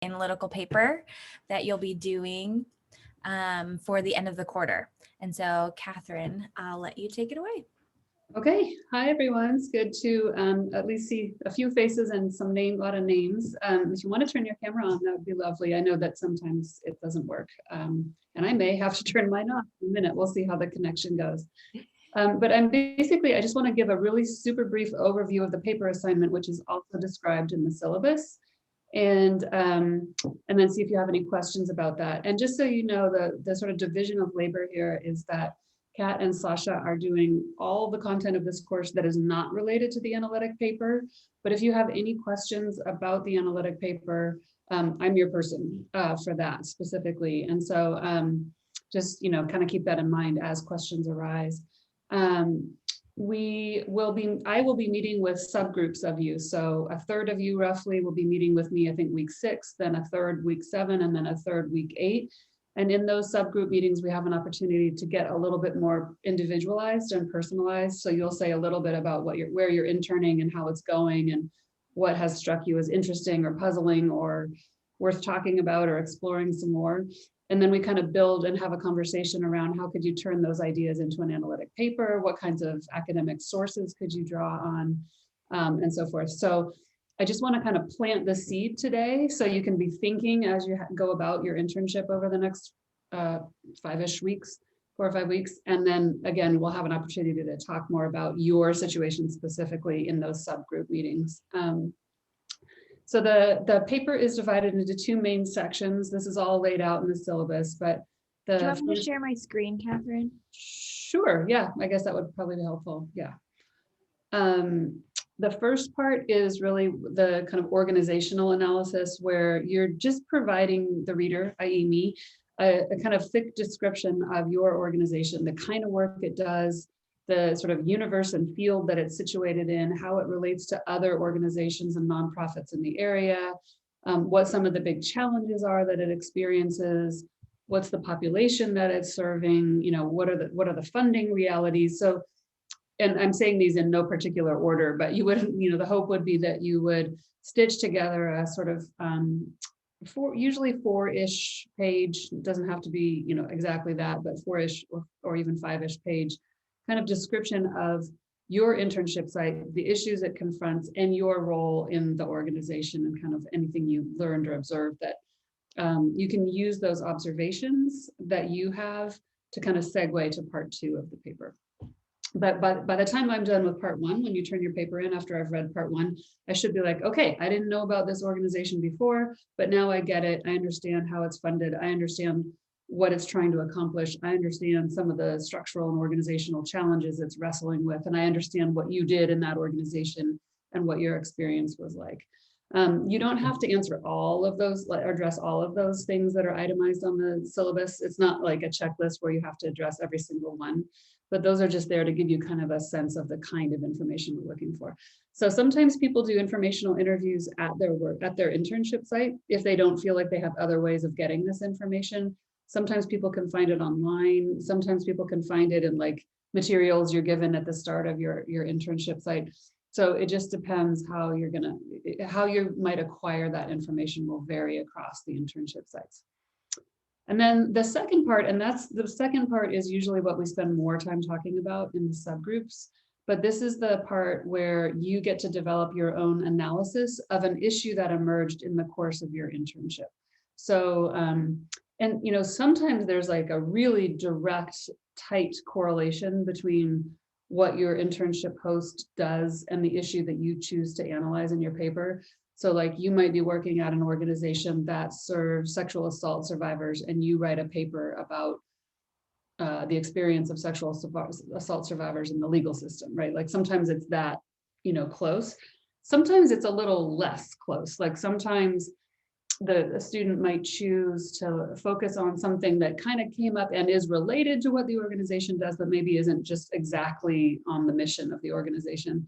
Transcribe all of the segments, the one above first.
analytical paper that you'll be doing for the end of the quarter. And so, Catherine, I'll let you take it away. Okay, hi everyone. It's good to at least see a few faces and a lot of names. If you want to turn your camera on, that would be lovely. I know that sometimes it doesn't work, and I may have to turn mine off in a minute. We'll see how the connection goes. But I just want to give a really super brief overview of the paper assignment, which is also described in the syllabus, and then see if you have any questions about that. And just so you know, the sort of division of labor here is that Kat and Sasha are doing all the content of this course that is not related to the analytic paper. But if you have any questions about the analytic paper, I'm your person for that specifically. And so just, kind of keep that in mind as questions arise. I will be meeting with subgroups of you. So a third of you roughly will be meeting with me, I think week 6, then a third week 7, and then a third week 8. And in those subgroup meetings, we have an opportunity to get a little bit more individualized and personalized. So you'll say a little bit about where you're interning and how it's going and what has struck you as interesting or puzzling or worth talking about or exploring some more. And then we kind of build and have a conversation around how could you turn those ideas into an analytic paper? What kinds of academic sources could you draw on, and so forth. So I just want to kind of plant the seed today so you can be thinking as you go about your internship over the next 5-ish weeks, 4 or 5 weeks. And then again, we'll have an opportunity to talk more about your situation specifically in those subgroup meetings. So the paper is divided into 2 main sections. This is all laid out in the syllabus, but do you want me to share my screen, Catherine? Sure, yeah, I guess that would probably be helpful, yeah. The first part is really the kind of organizational analysis where you're just providing the reader, i.e. me, a kind of thick description of your organization, the kind of work it does, the sort of universe and field that it's situated in, how it relates to other organizations and nonprofits in the area, what some of the big challenges are that it experiences, what's the population that it's serving, what are the funding realities. So, and I'm saying these in no particular order, but you would, the hope would be that you would stitch together a sort of usually 4-ish page, it doesn't have to be, exactly that, but 4-ish or even 5-ish page kind of description of your internship site, the issues it confronts, and your role in the organization and kind of anything you learned or observed that you can use those observations that you have to kind of segue to part 2 of the paper. But by the time I'm done with part 1, when you turn your paper in after I've read part 1, I should be like, okay, I didn't know about this organization before, but now I get it. I understand how it's funded. I understand what it's trying to accomplish. I understand some of the structural and organizational challenges it's wrestling with, and I understand what you did in that organization and what your experience was like. You don't have to answer all of those, address all of those things that are itemized on the syllabus. It's not like a checklist where you have to address every single one, but those are just there to give you kind of a sense of the kind of information we're looking for. So sometimes people do informational interviews at their internship site if they don't feel like they have other ways of getting this information. Sometimes people can find it online. Sometimes people can find it in like materials you're given at the start of your internship site. So it just depends how you might acquire that information will vary across the internship sites. And then the second part, is usually what we spend more time talking about in the subgroups, but this is the part where you get to develop your own analysis of an issue that emerged in the course of your internship. So, and sometimes there's like a really direct, tight correlation between what your internship host does and the issue that you choose to analyze in your paper. So like you might be working at an organization that serves sexual assault survivors and you write a paper about the experience of sexual assault survivors in the legal system, right? Like sometimes it's that, close. Sometimes it's a little less close. Like sometimes the student might choose to focus on something that kind of came up and is related to what the organization does, but maybe isn't just exactly on the mission of the organization.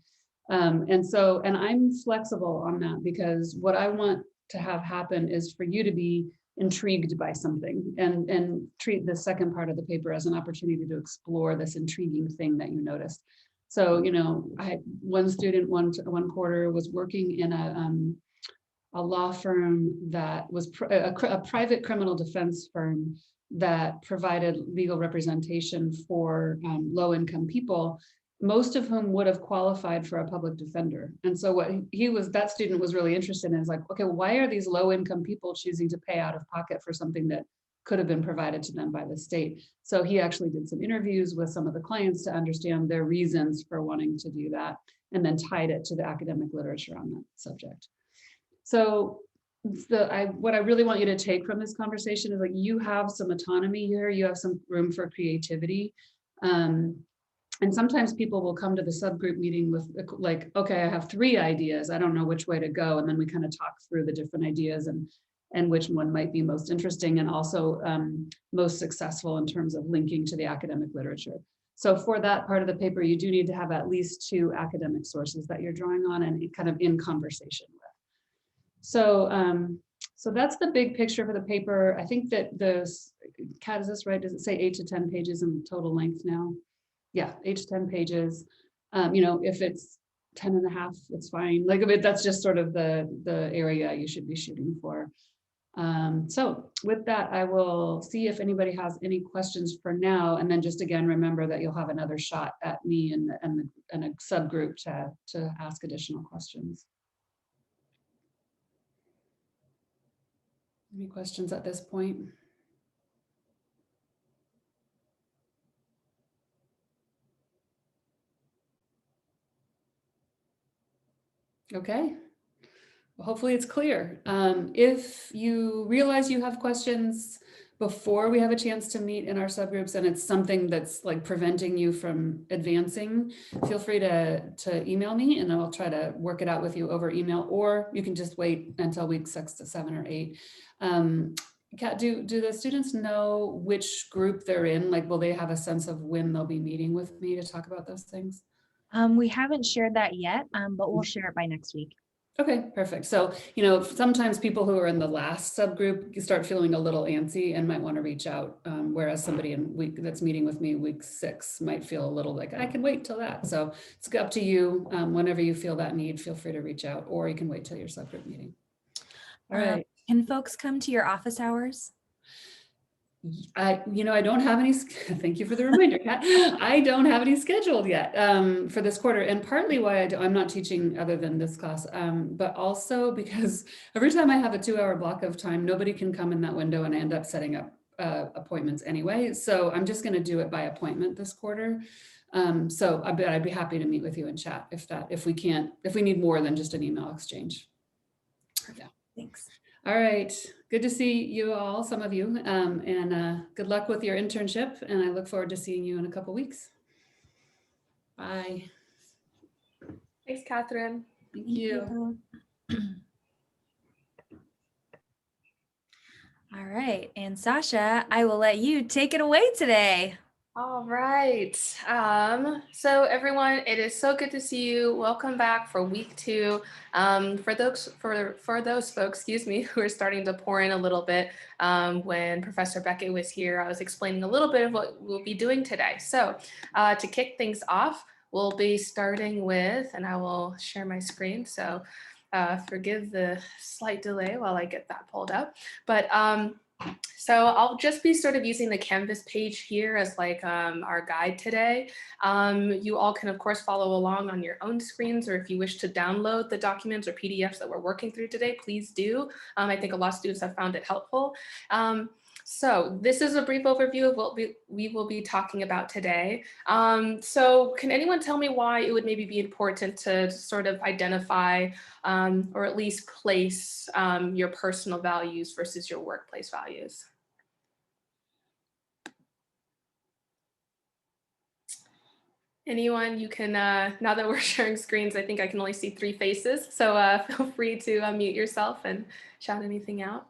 And I'm flexible on that because what I want to have happen is for you to be intrigued by something and treat the second part of the paper as an opportunity to explore this intriguing thing that you noticed. So, I had one student one quarter was working in a law firm that was a private criminal defense firm that provided legal representation for low-income people, most of whom would have qualified for a public defender. And so what that student was really interested in is like, okay, why are these low-income people choosing to pay out of pocket for something that could have been provided to them by the state? So he actually did some interviews with some of the clients to understand their reasons for wanting to do that, and then tied it to the academic literature on that subject. So what I really want you to take from this conversation is like, you have some autonomy here, you have some room for creativity. And sometimes people will come to the subgroup meeting with like, okay, I have 3 ideas, I don't know which way to go. And then we kind of talk through the different ideas and which one might be most interesting and also most successful in terms of linking to the academic literature. So for that part of the paper, you do need to have at least 2 academic sources that you're drawing on and kind of in conversation with. So that's the big picture for the paper. I think that Kat, is this right? Does it say 8 to 10 pages in total length now? Yeah, 8 to 10 pages. If it's 10 and a half, it's fine. Like, that's just sort of the area you should be shooting for. So with that, I will see if anybody has any questions for now. And then just again, remember that you'll have another shot at me and a subgroup to ask additional questions. Any questions at this point? Okay. Well, hopefully it's clear. If you realize you have questions before we have a chance to meet in our subgroups and it's something that's like preventing you from advancing, feel free to email me and I'll try to work it out with you over email, or you can just wait until week 6 to 7 or 8. Kat, do the students know which group they're in? Like, will they have a sense of when they'll be meeting with me to talk about those things? We haven't shared that yet, but we'll share it by next week. Okay, perfect. So, sometimes people who are in the last subgroup start feeling a little antsy and might want to reach out, whereas somebody that's meeting with me week 6 might feel a little like, I can wait till that. So it's up to you. Whenever you feel that need, feel free to reach out, or you can wait till your subgroup meeting. All right. Can folks come to your office hours? I don't have any, thank you for the reminder, Kat. I don't have any scheduled yet for this quarter. And partly why I'm not teaching other than this class, but also because every time I have a 2-hour block of time, nobody can come in that window and I end up setting up appointments anyway. So I'm just going to do it by appointment this quarter. So I'd be happy to meet with you and chat if we need more than just an email exchange. Yeah. Thanks. All right. Good to see you all, some of you, and good luck with your internship. And I look forward to seeing you in a couple weeks. Bye. Thanks, Catherine. Thank you. All right. And Sasha, I will let you take it away today. All right. So everyone, it is so good to see you. Welcome back for week 2. For those folks, who are starting to pour in a little bit, when Professor Beckett was here, I was explaining a little bit of what we'll be doing today. So to kick things off, we'll be starting with, and I will share my screen. So forgive the slight delay while I get that pulled up. But so I'll just be sort of using the Canvas page here as like our guide today. You all can, of course, follow along on your own screens, or if you wish to download the documents or PDFs that we're working through today, please do. I think a lot of students have found it helpful. So this is a brief overview of what we will be talking about today. So can anyone tell me why it would maybe be important to sort of identify or at least place your personal values versus your workplace values? Anyone? You can, now that we're sharing screens, I think I can only see 3 faces. So feel free to unmute yourself and shout anything out.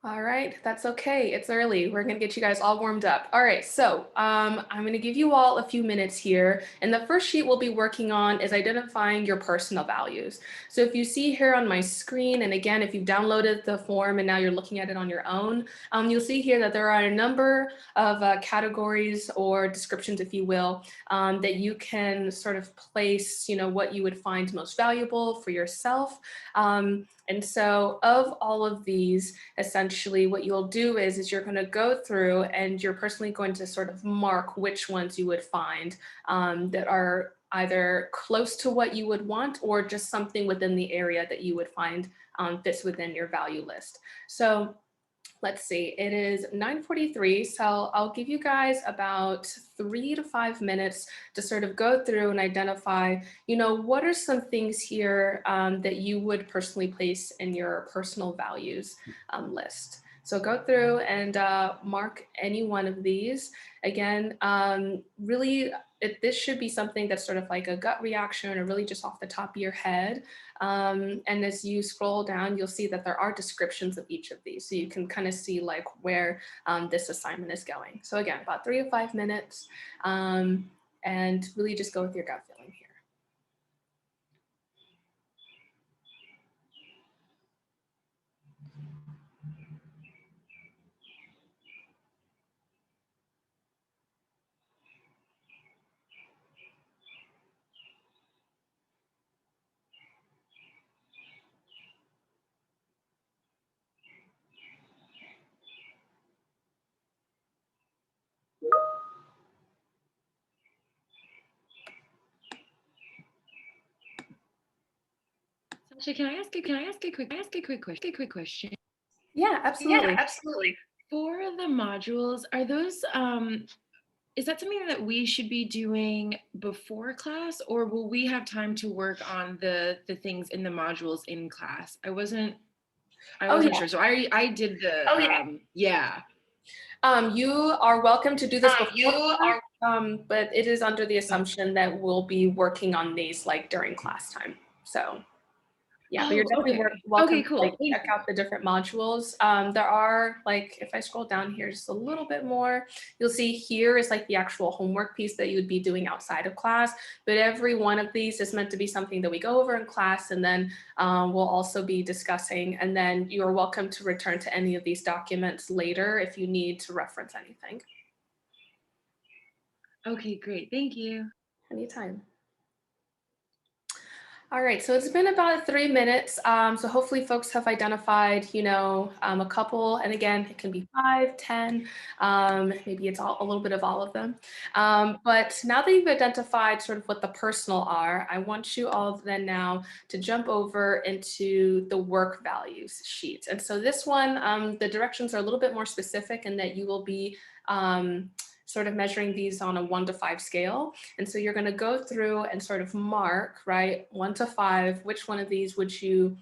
All right, that's okay. It's early. We're gonna get you guys all warmed up. All right, so I'm gonna give you all a few minutes here. And the first sheet we'll be working on is identifying your personal values. So if you see here on my screen, and again, if you've downloaded the form and now you're looking at it on your own, you'll see here that there are a number of categories or descriptions, if you will, that you can sort of place, what you would find most valuable for yourself. And so of all of these, essentially what you'll do is you're going to go through and you're personally going to sort of mark which ones you would find that are either close to what you would want or just something within the area that you would find fits within your value list. So let's see, it is 9:43, so I'll give you guys about 3 to 5 minutes to sort of go through and identify, what are some things here that you would personally place in your personal values list. So go through and mark any one of these. Again, really, this should be something that's sort of like a gut reaction or really just off the top of your head. And as you scroll down, you'll see that there are descriptions of each of these. So you can kind of see like where this assignment is going. So again, about 3 to 5 minutes and really just go with your gut feeling here. Sasha, can I ask a quick question? Yeah, absolutely. For the modules, are those is that something that we should be doing before class, or will we have time to work on the things in the modules in class? I wasn't yeah. sure. So I did the yeah. You are welcome to do this before, but it is under the assumption that we'll be working on these like during class time. So yeah, but you're definitely welcome Okay, cool. to check out the different modules. There are like, if I scroll down here just a little bit more, you'll see here is like the actual homework piece that you would be doing outside of class. But every one of these is meant to be something that we go over in class, and then we'll also be discussing. And then you are welcome to return to any of these documents later if you need to reference anything. Okay, great. Thank you. Anytime. All right, so it's been about 3 minutes. So hopefully folks have identified, a couple, and again, it can be 5, 10, maybe it's a little bit of all of them. But now that you've identified sort of what the personal are, I want you all then now to jump over into the work values sheet. And so this one, the directions are a little bit more specific in that you will be sort of measuring these on a 1 to 5 scale. And so you're going to go through and sort of mark, right, 1 to 5, which one of these would you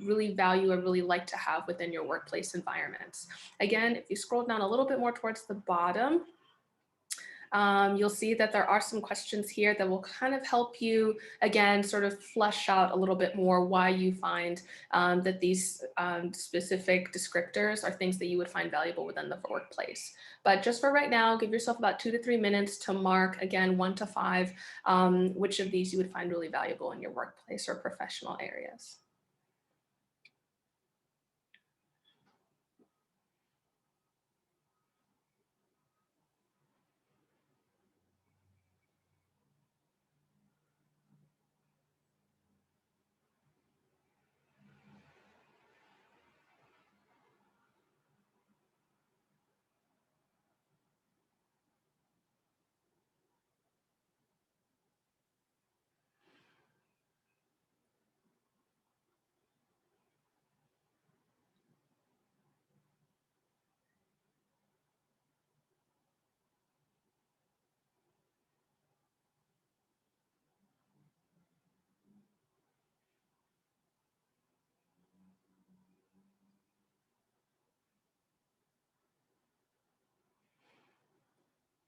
really value or really like to have within your workplace environments. Again, if you scroll down a little bit more towards the bottom, you'll see that there are some questions here that will kind of help you, again, sort of flesh out a little bit more why you find that these specific descriptors are things that you would find valuable within the workplace. But just for right now, give yourself about 2 to 3 minutes to mark, again, 1 to 5, which of these you would find really valuable in your workplace or professional areas.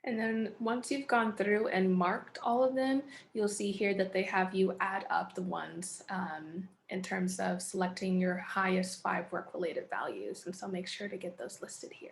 And then once you've gone through and marked all of them, you'll see here that they have you add up the ones in terms of selecting your highest 5 work-related values. And so make sure to get those listed here.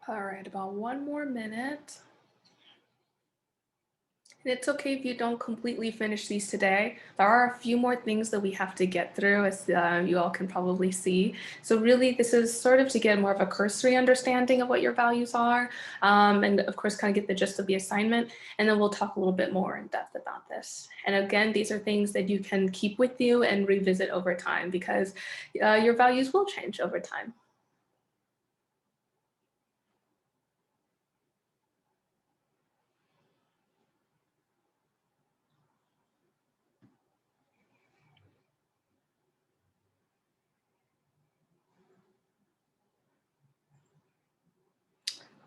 All right, about 1 more minute. And it's okay if you don't completely finish these today. There are a few more things that we have to get through, as you all can probably see. So really, this is sort of to get more of a cursory understanding of what your values are, and of course, kind of get the gist of the assignment. And then we'll talk a little bit more in depth about this. And again, these are things that you can keep with you and revisit over time, because your values will change over time.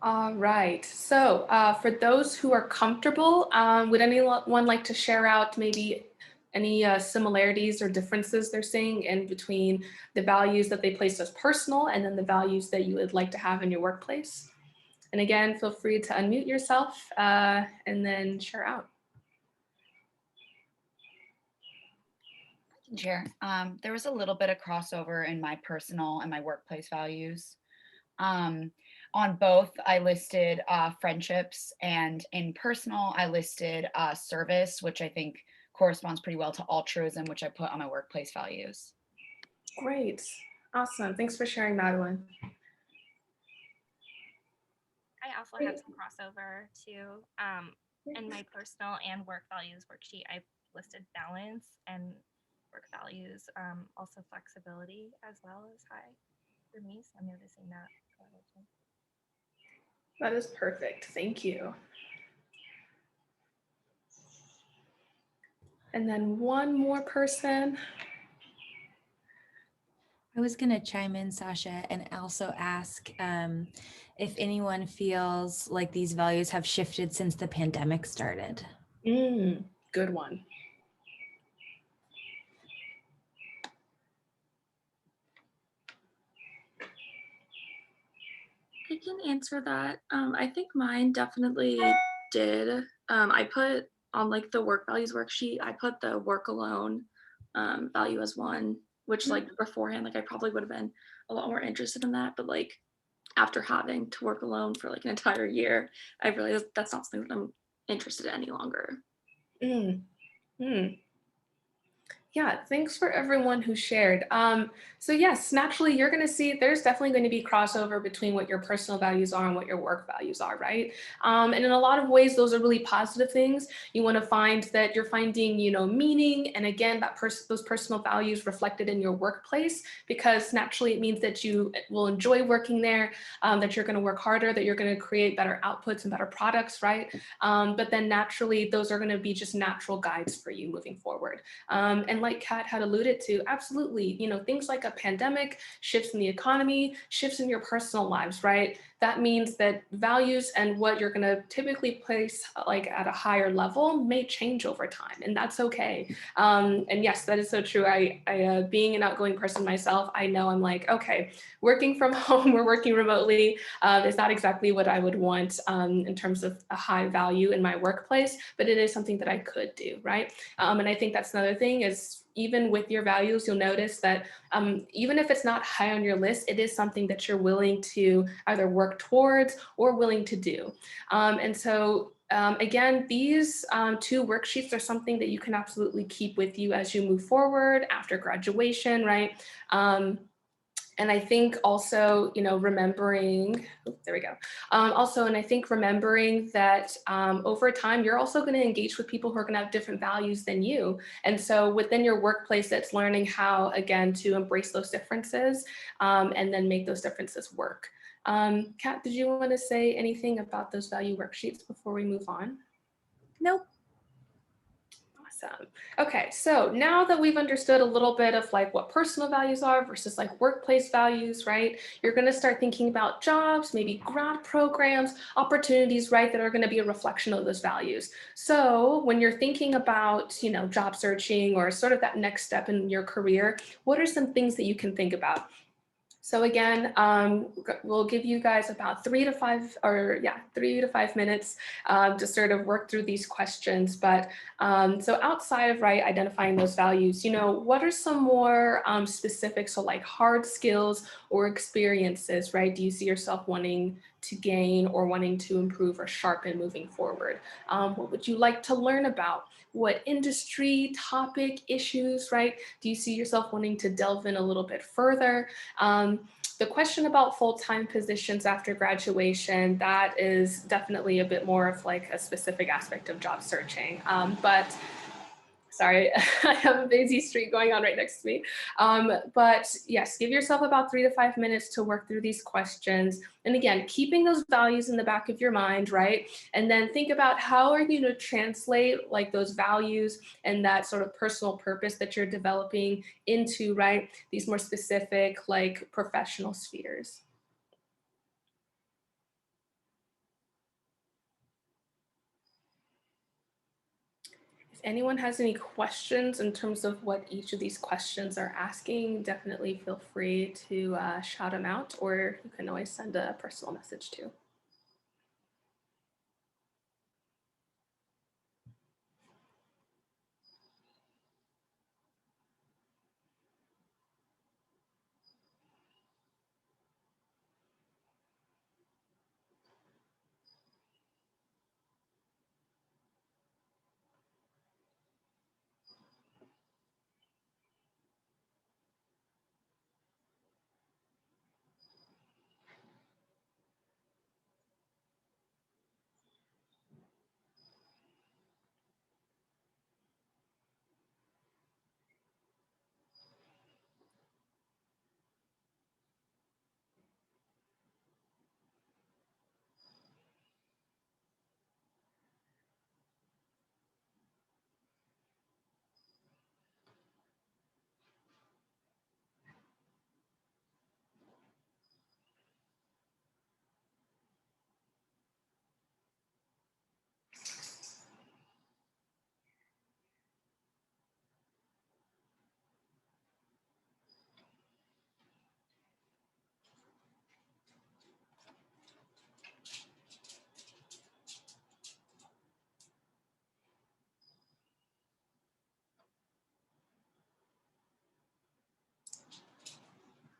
All right, so for those who are comfortable, would anyone like to share out maybe any similarities or differences they're seeing in between the values that they place as personal and then the values that you would like to have in your workplace? And again, feel free to unmute yourself and then share out. I can share. There was a little bit of crossover in my personal and my workplace values. On both, I listed friendships, and in personal, I listed service, which I think corresponds pretty well to altruism, which I put on my workplace values. Great, awesome. Thanks for sharing, Madeline. I also have some crossover too. In my personal and work values worksheet, I listed balance and work values, also flexibility as well as high for me. So I'm noticing that. That is perfect. Thank you. And then one more person. I was going to chime in, Sasha, and also ask if anyone feels like these values have shifted since the pandemic started. Good one. I can answer that. I think mine definitely did. I put on like the work values worksheet, I put the work alone value as one, which like beforehand, like I probably would have been a lot more interested in that. But like after having to work alone for like an entire year, I realized that's not something that I'm interested in any longer. Yeah, thanks for everyone who shared. So yes, naturally, you're going to see there's definitely going to be crossover between what your personal values are and what your work values are, right? And in a lot of ways, those are really positive things. You want to find that you're finding, meaning, and again, those personal values reflected in your workplace, because naturally it means that you will enjoy working there, that you're going to work harder, that you're going to create better outputs and better products, right? But then naturally, those are going to be just natural guides for you moving forward. And like Kat had alluded to, absolutely, things like a pandemic, shifts in the economy, shifts in your personal lives, right? That means that values and what you're going to typically place like at a higher level may change over time, and that's okay. And yes, that is so true. I being an outgoing person myself, I know I'm like, okay, working from home or working remotely is not exactly what I would want in terms of a high value in my workplace, but it is something that I could do, right? And I think that's another thing is, even with your values, you'll notice that even if it's not high on your list, it is something that you're willing to either work work towards or willing to do. And so again, these 2 worksheets are something that you can absolutely keep with you as you move forward after graduation, right? And I think also, you know, remembering, there we go. Also, and I think remembering that over time, you're also going to engage with people who are going to have different values than you. And so within your workplace, it's learning how, again, to embrace those differences and then make those differences work. Kat, did you want to say anything about those value worksheets before we move on? Nope. Awesome. Okay, so now that we've understood a little bit of like what personal values are versus like workplace values, right? You're going to start thinking about jobs, maybe grad programs, opportunities, right, that are going to be a reflection of those values. So when you're thinking about, you know, job searching or sort of that next step in your career, what are some things that you can think about? So again, we'll give you guys about 3 to 5 minutes to sort of work through these questions. But so outside of, right, identifying those values, you know, what are some more specific, so like hard skills or experiences, right? Do you see yourself wanting to gain or wanting to improve or sharpen moving forward? What would you like to learn about? What industry, topic, issues, right? Do you see yourself wanting to delve in a little bit further? The question about full-time positions after graduation, that is definitely a bit more of like a specific aspect of job searching. But sorry, I have a busy street going on right next to me. But yes, give yourself about 3 to 5 minutes to work through these questions. And again, keeping those values in the back of your mind, right? And then think about how are you to translate like those values and that sort of personal purpose that you're developing into, right, these more specific like professional spheres. If anyone has any questions in terms of what each of these questions are asking, definitely feel free to shout them out, or you can always send a personal message too.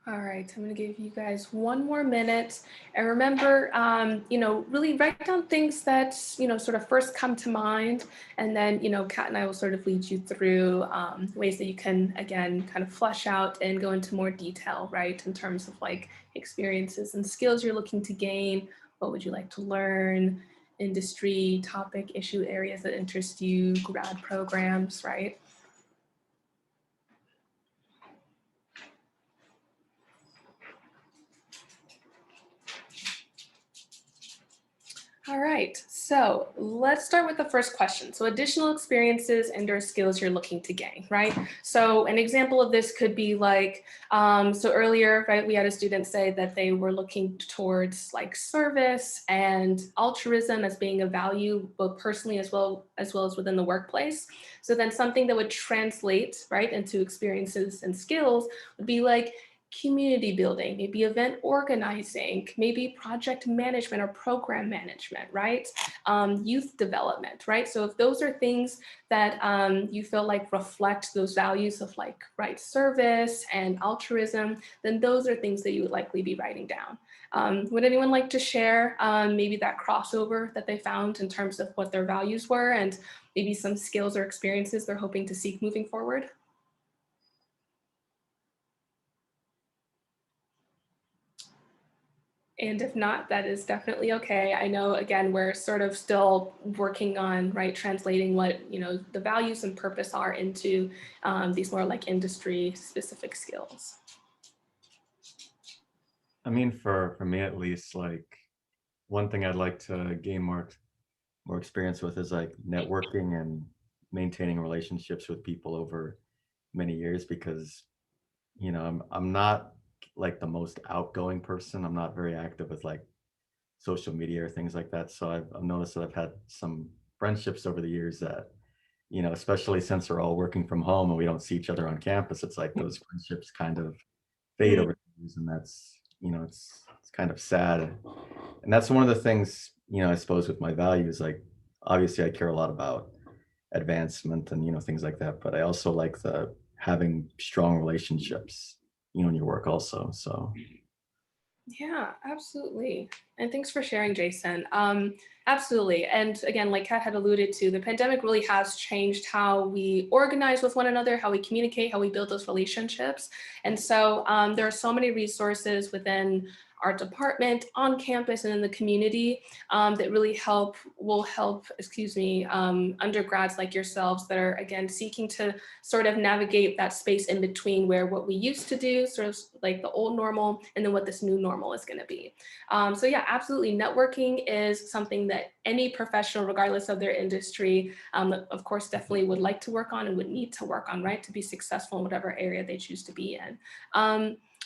All right, I'm going to give you guys 1 more minute. And remember, you know, really write down things that, you know, sort of first come to mind. And then, you know, Kat and I will sort of lead you through ways that you can, again, kind of flesh out and go into more detail, right, in terms of like experiences and skills you're looking to gain. What would you like to learn? Industry, topic, issue, areas that interest you, grad programs, right? All right, so let's start with the first question. So additional experiences and or skills you're looking to gain, right? So an example of this could be like, so earlier, right, we had a student say that they were looking towards like service and altruism as being a value, both personally as well as within the workplace. So then something that would translate, right, into experiences and skills would be like, community building, maybe event organizing, maybe project management or program management, right? Youth development, right? So if those are things that you feel like reflect those values of like, right, service and altruism, then those are things that you would likely be writing down. Would anyone like to share maybe that crossover that they found in terms of what their values were and maybe some skills or experiences they're hoping to seek moving forward? And if not, that is definitely okay. I know, again, we're sort of still working on, right, translating what, the values and purpose are into these more like industry specific skills. I mean, for me at least, like one thing I'd like to gain more experience with is like networking and maintaining relationships with people over many years, because I'm not like the most outgoing person. I'm not very active with like social media or things like that. So I've noticed that I've had some friendships over the years that, especially since we're all working from home and we don't see each other on campus, it's like those friendships kind of fade over the years, and that's, it's kind of sad. And that's one of the things, I suppose with my values, like obviously I care a lot about advancement and, things like that, but I also like the having strong relationships, in your work also. So Yeah, absolutely. And thanks for sharing, Jason. Absolutely. And again, like Kat had alluded to, the pandemic really has changed how we organize with one another, how we communicate, how we build those relationships. And so there are so many resources within our department, on campus, and in the community that really will help, undergrads like yourselves that are, again, seeking to sort of navigate that space in between where what we used to do, sort of like the old normal, and then what this new normal is going to be. So yeah, absolutely. Networking is something that any professional, regardless of their industry, of course, definitely would like to work on and would need to work on, right, to be successful in whatever area they choose to be in.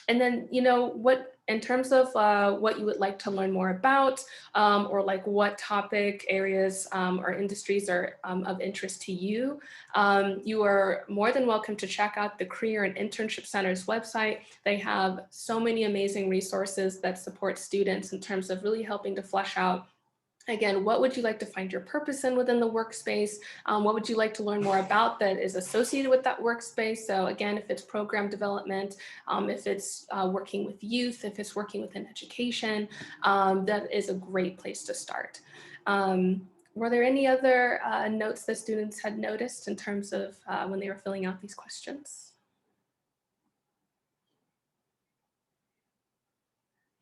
And then, what in terms of what you would like to learn more about, or like what topic areas or industries are of interest to you, you are more than welcome to check out the Career and Internship Center's website. They have so many amazing resources that support students in terms of really helping to flesh out, again, what would you like to find your purpose in within the workspace? What would you like to learn more about that is associated with that workspace? So again, if it's program development, if it's working with youth, if it's working within education, that is a great place to start. Were there any other notes that students had noticed in terms of when they were filling out these questions?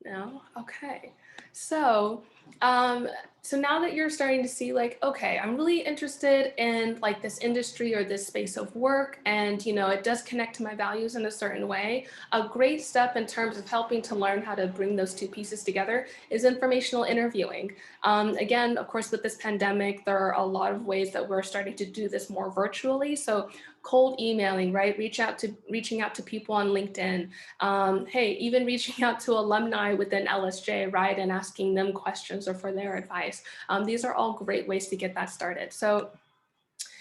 No? Okay. So, so now that you're starting to see like, okay, I'm really interested in like this industry or this space of work, and it does connect to my values in a certain way, a great step in terms of helping to learn how to bring those two pieces together is informational interviewing. Again, of course, with this pandemic, there are a lot of ways that we're starting to do this more virtually. So cold emailing, right? Reaching out to people on LinkedIn. Hey, even reaching out to alumni within LSJ, right? And asking them questions or for their advice. These are all great ways to get that started. So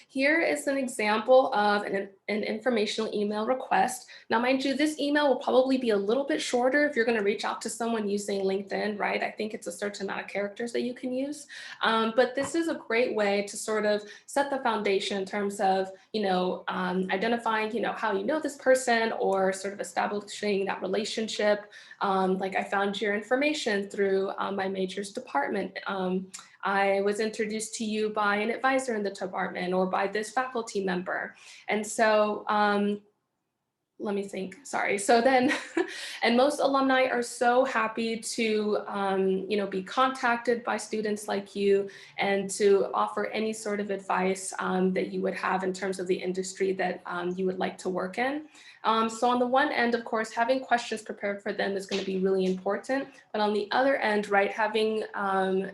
here is an example of an informational email request. Now, mind you, this email will probably be a little bit shorter if you're going to reach out to someone using LinkedIn, right? I think it's a certain amount of characters that you can use. But this is a great way to sort of set the foundation in terms of, identifying, how you know this person, or sort of establishing that relationship. Like I found your information through my major's department. I was introduced to you by an advisor in the department or by this faculty member. And so let me think, sorry. So then, and most alumni are so happy to, be contacted by students like you and to offer any sort of advice that you would have in terms of the industry that you would like to work in. So on the one end, of course, having questions prepared for them is going to be really important. But on the other end, right, having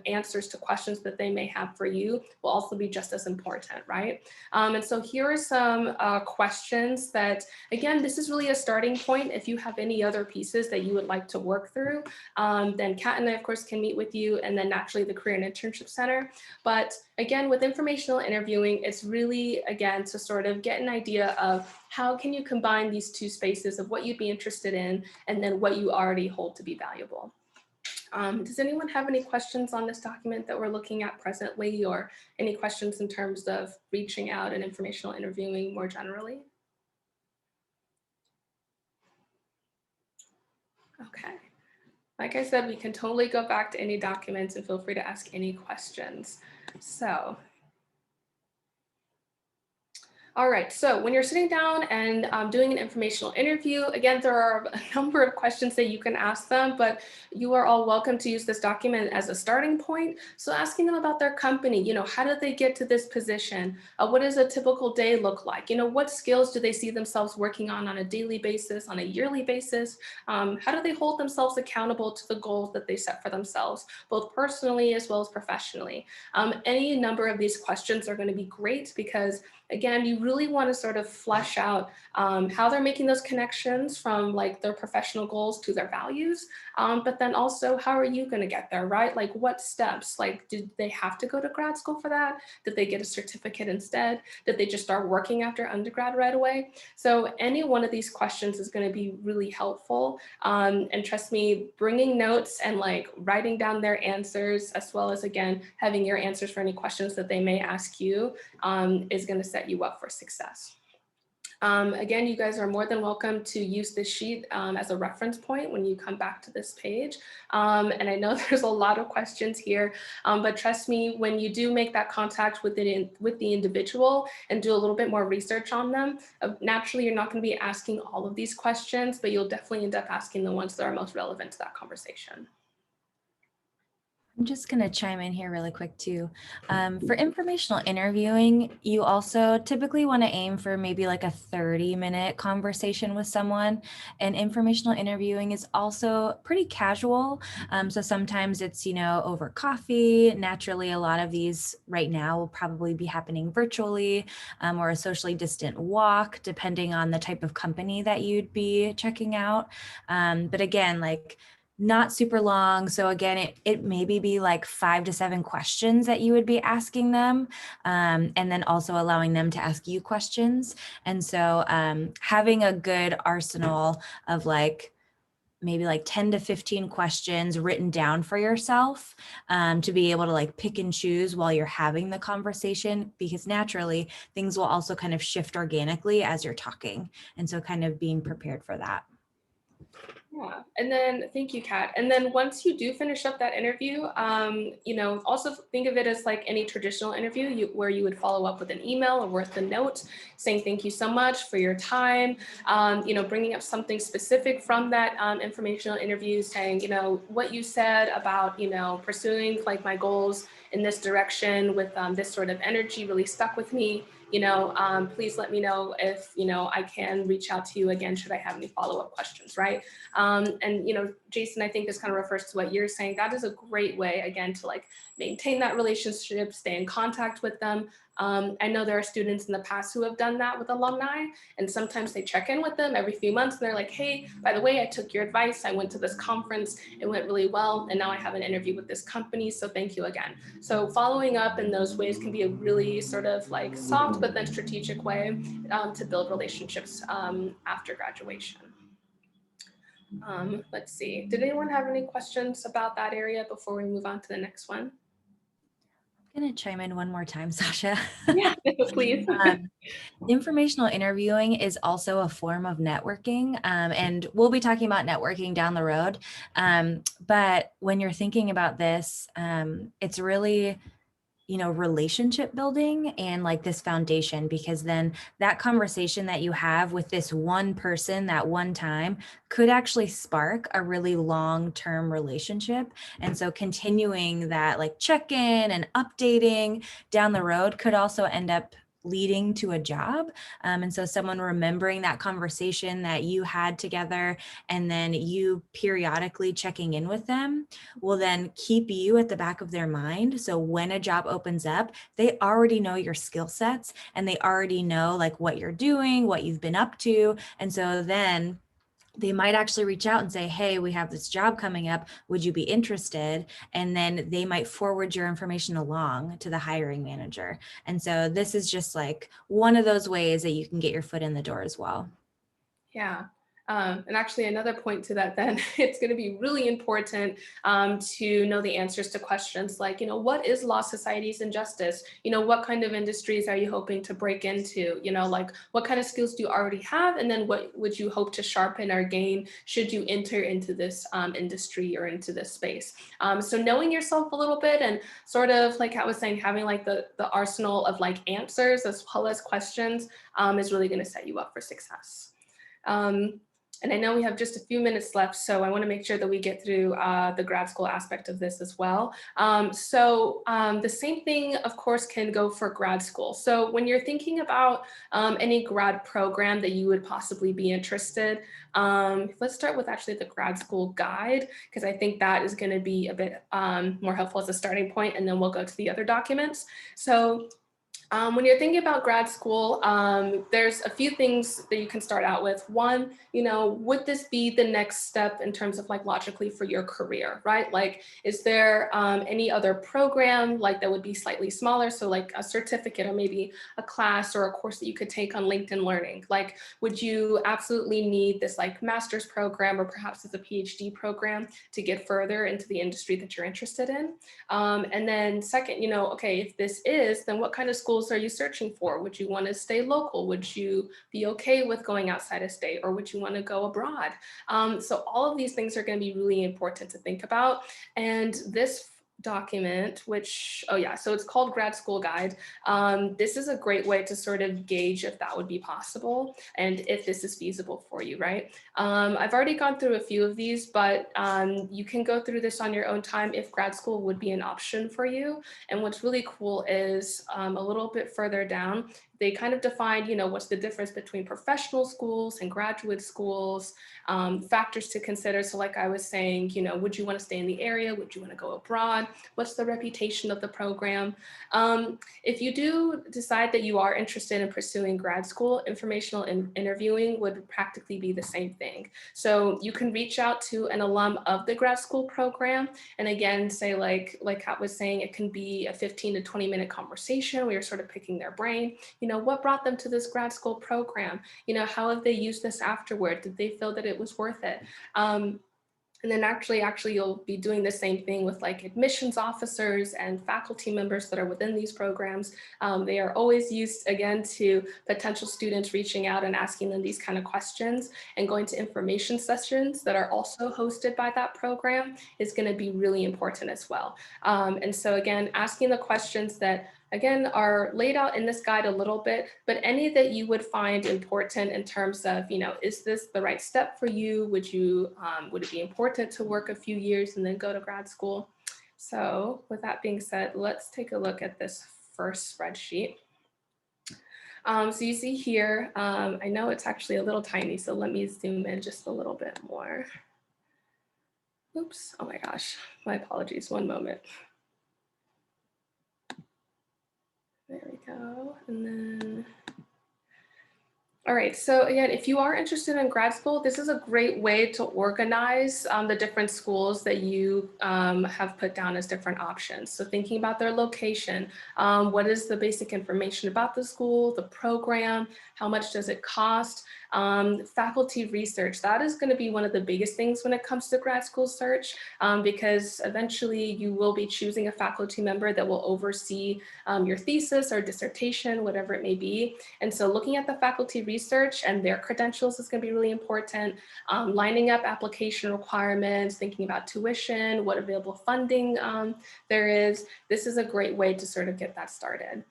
answers to questions that they may have for you will also be just as important, right? And so here are some questions that, again, this is really a starting point. If you have any other pieces that you would like to work through, then Kat and I, of course, can meet with you, and then naturally the Career and Internship Center. But again, with informational interviewing, it's really, again, to sort of get an idea of how can you combine these two spaces of what you'd be interested in and then what you already hold to be valuable. Does anyone have any questions on this document that we're looking at presently, or any questions in terms of reaching out and informational interviewing more generally? Okay. Like I said, we can totally go back to any documents and feel free to ask any questions. So, all right, so when you're sitting down and doing an informational interview, again, there are a number of questions that you can ask them, but you are all welcome to use this document as a starting point. So asking them about their company, how did they get to this position? What does a typical day look like? What skills do they see themselves working on a daily basis, on a yearly basis? How do they hold themselves accountable to the goals that they set for themselves, both personally as well as professionally? Any number of these questions are going to be great because, again, you really want to sort of flesh out how they're making those connections from like their professional goals to their values, but then also how are you going to get there, right? Like what steps, like did they have to go to grad school for that? Did they get a certificate instead? Did they just start working after undergrad right away? So any one of these questions is going to be really helpful. And trust me, bringing notes and like writing down their answers, as well as again, having your answers for any questions that they may ask you is going to set you up for success. Again, you guys are more than welcome to use this sheet as a reference point when you come back to this page. And I know there's a lot of questions here, but trust me, when you do make that contact with the individual and do a little bit more research on them, naturally, you're not going to be asking all of these questions, but you'll definitely end up asking the ones that are most relevant to that conversation. I'm just going to chime in here really quick too. For informational interviewing, you also typically want to aim for maybe like a 30-minute conversation with someone. And informational interviewing is also pretty casual. So sometimes it's, over coffee. Naturally, a lot of these right now will probably be happening virtually or a socially distant walk, depending on the type of company that you'd be checking out. But again, like, not super long. So again, it maybe be like 5 to 7 questions that you would be asking them, and then also allowing them to ask you questions. And so having a good arsenal of maybe 10 to 15 questions written down for yourself to be able to pick and choose while you're having the conversation, because naturally things will also kind of shift organically as you're talking. And so kind of being prepared for that. Yeah, and then thank you, Kat. And then once you do finish up that interview, also think of it as like any traditional interview where you would follow up with an email or with a note saying thank you so much for your time, bringing up something specific from that informational interview, saying, what you said about, pursuing like my goals in this direction with this sort of energy really stuck with me. Please let me know if, I can reach out to you again, should I have any follow-up questions, right? And, Jason, I think this kind of refers to what you're saying. That is a great way, again, to maintain that relationship, stay in contact with them. I know there are students in the past who have done that with alumni, and sometimes they check in with them every few months and they're like, hey, by the way, I took your advice. I went to this conference, it went really well, and now I have an interview with this company, so thank you again. So following up in those ways can be a really sort of soft but then strategic way to build relationships after graduation. Let's see, did anyone have any questions about that area before we move on to the next one? I'm going to chime in one more time, Sasha. Yeah, please. Informational interviewing is also a form of networking, and we'll be talking about networking down the road. But when you're thinking about this, it's really relationship building and this foundation, because then that conversation that you have with this one person that one time could actually spark a really long-term relationship. And so continuing that check-in and updating down the road could also end up leading to a job. And so someone remembering that conversation that you had together and then you periodically checking in with them will then keep you at the back of their mind. So when a job opens up, they already know your skill sets and they already know what you're doing, what you've been up to. And so then they might actually reach out and say, hey, we have this job coming up. Would you be interested? And then they might forward your information along to the hiring manager. And so this is just one of those ways that you can get your foot in the door as well. Yeah. And actually another point to that then, it's going to be really important to know the answers to questions like, what is Law Societies and Justice? What kind of industries are you hoping to break into? Like what kind of skills do you already have? And then what would you hope to sharpen or gain should you enter into this industry or into this space? So knowing yourself a little bit and sort of like I was saying, having like the arsenal of like answers as well as questions is really going to set you up for success. And I know we have just a few minutes left, so I want to make sure that we get through the grad school aspect of this as well. The same thing, of course, can go for grad school. So when you're thinking about any grad program that you would possibly be interested, let's start with actually the grad school guide, because I think that is going to be a bit more helpful as a starting point, and then we'll go to the other documents. So when you're thinking about grad school, there's a few things that you can start out with. One, would this be the next step in terms of like logically for your career, right? Like, is there any other program like that would be slightly smaller? So like a certificate or maybe a class or a course that you could take on LinkedIn Learning. Like, would you absolutely need this like master's program or perhaps it's a PhD program to get further into the industry that you're interested in? And then second, okay, if this is, then what kind of schools are you searching for? Would you want to stay local? Would you be okay with going outside of state, or would you want to go abroad? So all of these things are going to be really important to think about. And this document, which, so it's called Grad School Guide. This is a great way to sort of gauge if that would be possible and if this is feasible for you, right? I've already gone through a few of these, but you can go through this on your own time if grad school would be an option for you. And what's really cool is a little bit further down, they kind of defined, what's the difference between professional schools and graduate schools, factors to consider. So like I was saying, would you want to stay in the area? Would you want to go abroad? What's the reputation of the program? If you do decide that you are interested in pursuing grad school, informational interviewing would practically be the same thing. So you can reach out to an alum of the grad school program. And again, say like Kat was saying, it can be a 15 to 20 minute conversation where you're sort of picking their brain. What brought them to this grad school program? How have they used this afterward? Did they feel that it was worth it? And then actually you'll be doing the same thing with like admissions officers and faculty members that are within these programs. They are always used again to potential students reaching out and asking them these kind of questions, and going to information sessions that are also hosted by that program is going to be really important as well. And so again, asking the questions that again are laid out in this guide a little bit, but any that you would find important in terms of, is this the right step for you? Would it be important to work a few years and then go to grad school? So with that being said, let's take a look at this first spreadsheet. So you see here, I know it's actually a little tiny, so let me zoom in just a little bit more. Oops, oh my gosh, my apologies, one moment. There we go, and then, all right, so again, if you are interested in grad school, this is a great way to organize the different schools that you have put down as different options. So thinking about their location, what is the basic information about the school, the program, how much does it cost? Faculty research, that is going to be one of the biggest things when it comes to grad school search, because eventually you will be choosing a faculty member that will oversee your thesis or dissertation, whatever it may be. And so looking at the faculty research and their credentials is going to be really important. Lining up application requirements, thinking about tuition, what available funding there is. This is a great way to sort of get that started.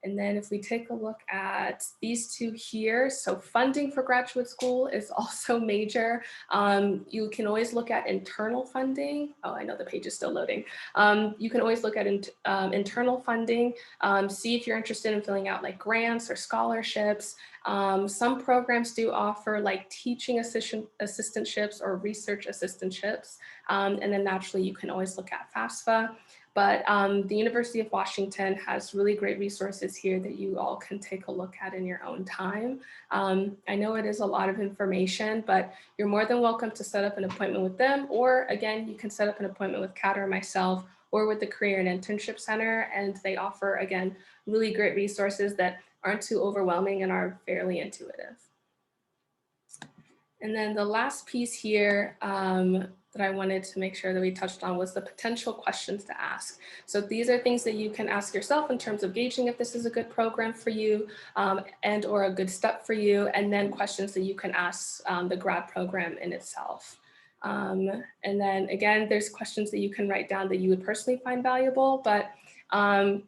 And then if we take a look at these two here, so funding for graduate school is also major. You can always look at internal funding. Oh, I know the page is still loading. You can always look at internal funding, see if you're interested in filling out like grants or scholarships. Some programs do offer like teaching assistantships or research assistantships. And then naturally you can always look at FAFSA. But the University of Washington has really great resources here that you all can take a look at in your own time. I know it is a lot of information, but you're more than welcome to set up an appointment with them. Or again, you can set up an appointment with Kat or myself or with the Career and Internship Center. And they offer, again, really great resources that aren't too overwhelming and are fairly intuitive. And then the last piece here that I wanted to make sure that we touched on was the potential questions to ask. So these are things that you can ask yourself in terms of gauging if this is a good program for you and or a good step for you, and then questions that you can ask the grad program in itself. And then again, there's questions that you can write down that you would personally find valuable, but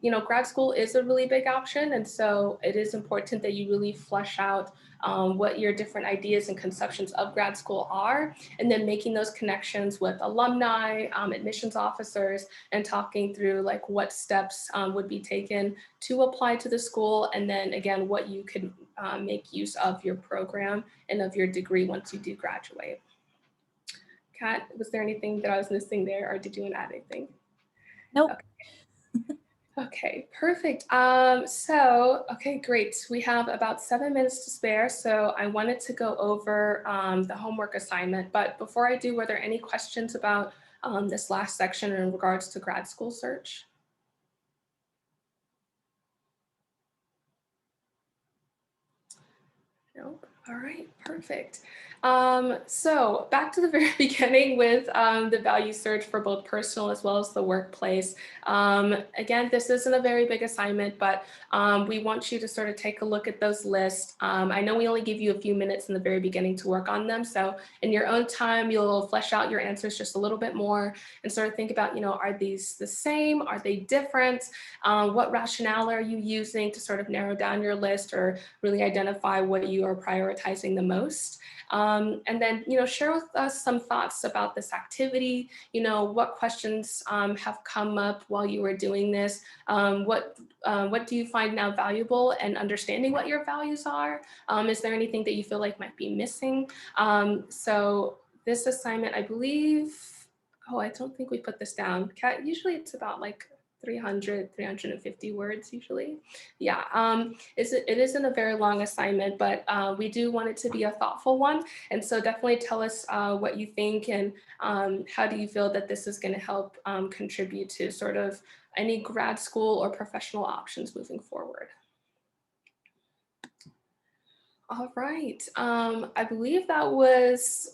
you know, grad school is a really big option. And so it is important that you really flesh out what your different ideas and conceptions of grad school are, and then making those connections with alumni, admissions officers, and talking through like what steps would be taken to apply to the school, and then again, what you could make use of your program and of your degree once you do graduate. Kat, was there anything that I was missing there, or did you want to add anything? Nope. Okay. Okay, perfect. Okay, great. We have about 7 minutes to spare. So I wanted to go over the homework assignment, but before I do, were there any questions about this last section in regards to grad school search? Nope. All right, perfect. So back to the very beginning with the value search for both personal as well as the workplace. Again, this isn't a very big assignment, but we want you to sort of take a look at those lists. I know we only give you a few minutes in the very beginning to work on them. So in your own time, you'll flesh out your answers just a little bit more and sort of think about, you know, are these the same? Are they different? What rationale are you using to sort of narrow down your list or really identify what you are prioritizing the most? And then, you know, share with us some thoughts about this activity. You know, what questions have come up while you were doing this? What do you find now valuable, and understanding what your values are? Is there anything that you feel like might be missing? So this assignment, I believe, oh, I don't think we put this down. Kat, usually it's about like 350 words usually. Yeah, it isn't a very long assignment, but we do want it to be a thoughtful one. And so definitely tell us what you think, and how do you feel that this is going to help contribute to sort of any grad school or professional options moving forward. All right, I believe that was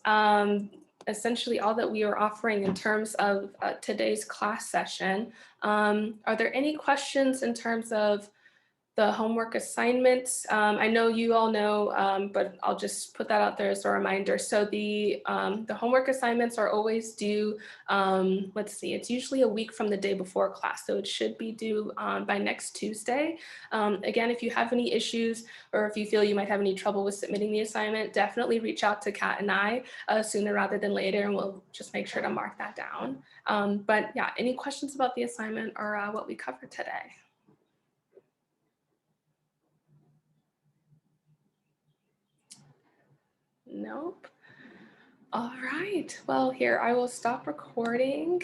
essentially all that we are offering in terms of today's class session. Are there any questions in terms of the homework assignments? I know you all know, but I'll just put that out there as a reminder. So the homework assignments are always due, let's see, it's usually a week from the day before class. So it should be due by next Tuesday. Again, if you have any issues, or if you feel you might have any trouble with submitting the assignment, definitely reach out to Kat and I sooner rather than later, and we'll just make sure to mark that down. But yeah, any questions about the assignment or what we covered today? Nope. All right. Well, here, I will stop recording.